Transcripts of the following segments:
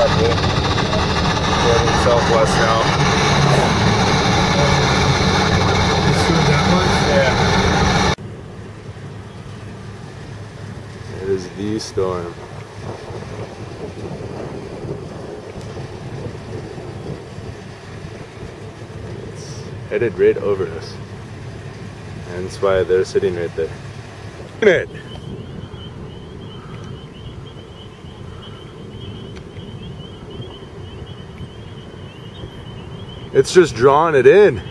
bad, dude. Heading southwest now. You sure that much? Yeah. It is the storm. It's headed right over us. And that's why they're sitting right there. Look at it! It's just drawing it in.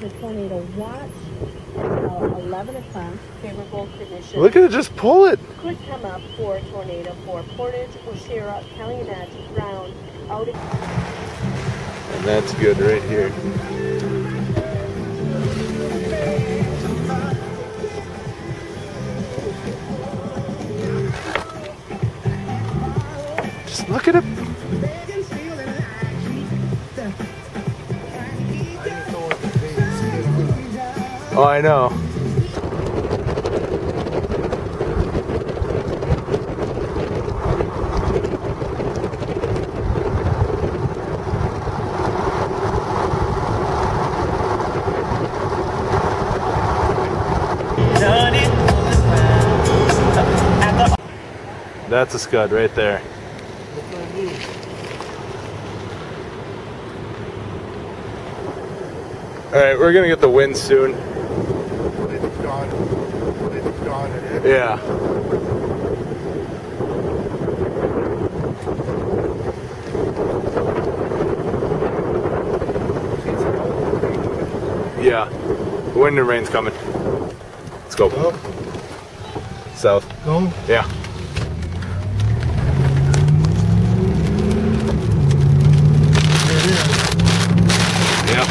The tornado watch at 11 o'clock, favorable conditions. Look at it, just pull it. Could come up for a tornado for Portage, Waushara, Calumet, Brown, out of... And that's good right here. Just look at it. Oh, I know. That's a scud right there. All right, we're gonna get the wind soon. Yeah. Yeah. Wind and rain's coming. Let's go. Go. South. Go. Yeah. There it is. Yep.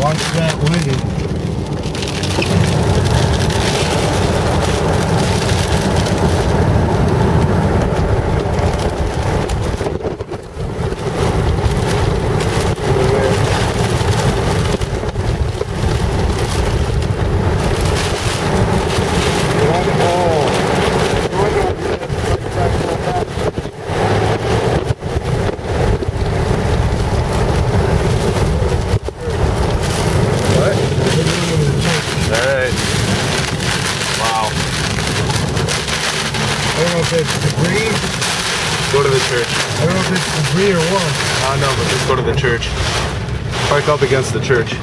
Watch that way. Go to the church. I don't know if it's debris or what. No, but just go to the church. Park up against the church.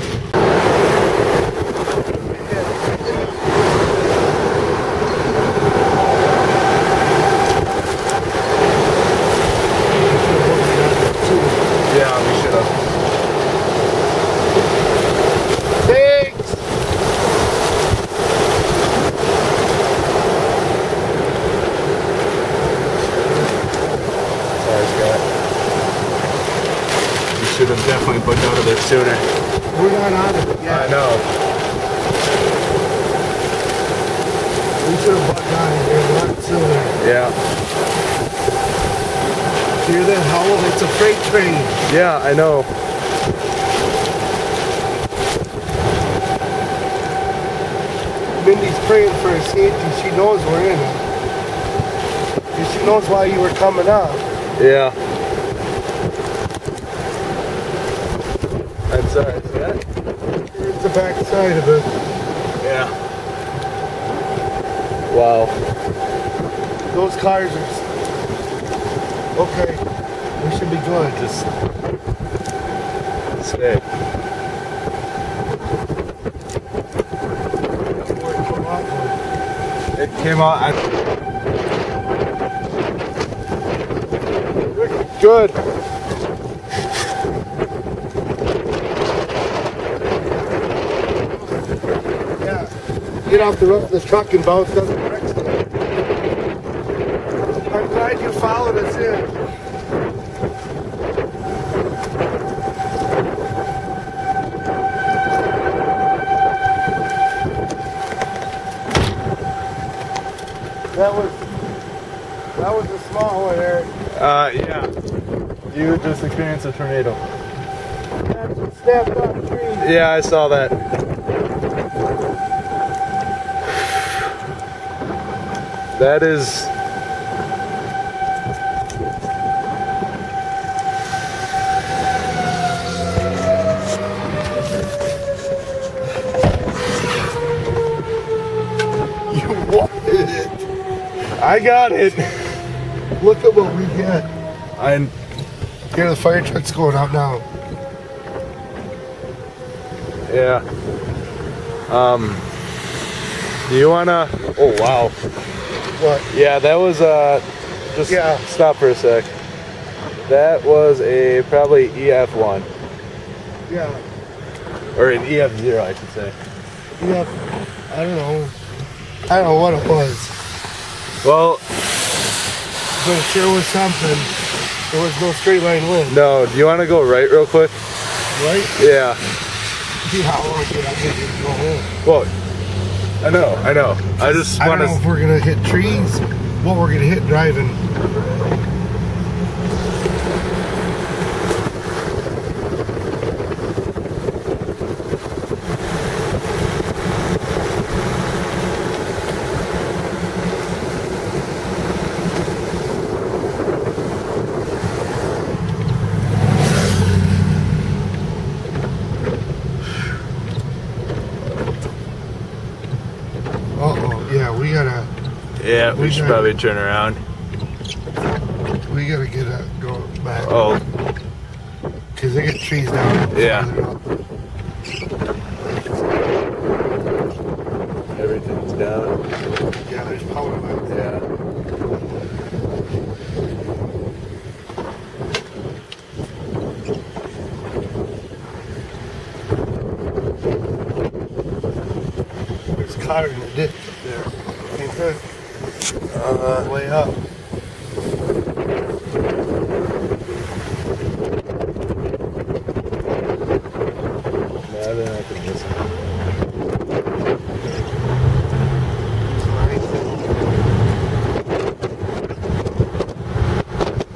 Yeah, we should have. Thanks! Should have definitely put out of there sooner. We're not out of it yet. I know. We should have bucked out of here a lot sooner. Yeah. Hear that howl? It's a freight train. Yeah, I know. Mindy's praying for her safety. She knows we're in it. And she knows why you were coming up. Yeah. That's yeah. Here's the back side of it. Yeah. Wow. Those cars are... Okay. We should be good. Just stay. It came out. Good. Get off the roof of the truck and bounce down the brakes. I'm glad you followed us in. That was a small one, Eric. Yeah. You just experienced a tornado. That snapped off the tree. Yeah, I saw that. That is... You wanted it. I got it. Look at what we get. Here, the fire truck's going out now. Yeah. Do you wanna? Oh wow. What? Yeah, that was just stop for a sec. That was a probably EF1 Yeah. or an EF0, I should say. Yeah. I don't know. I don't know what it was. Well, but it sure was something. There was no straight line wind. no. Do you want to go right real quick? Right? Yeah. See how long did I get to go home? Well, I know. I just I want don't know if to. we're gonna hit trees, what we're gonna hit driving. Yeah, we should probably turn around. We gotta get go back. Oh. Because they get trees down. Yeah. Everything's down. Yeah, there's power lines. Yeah. There's a car in the ditch up there. Ain't there? Way up.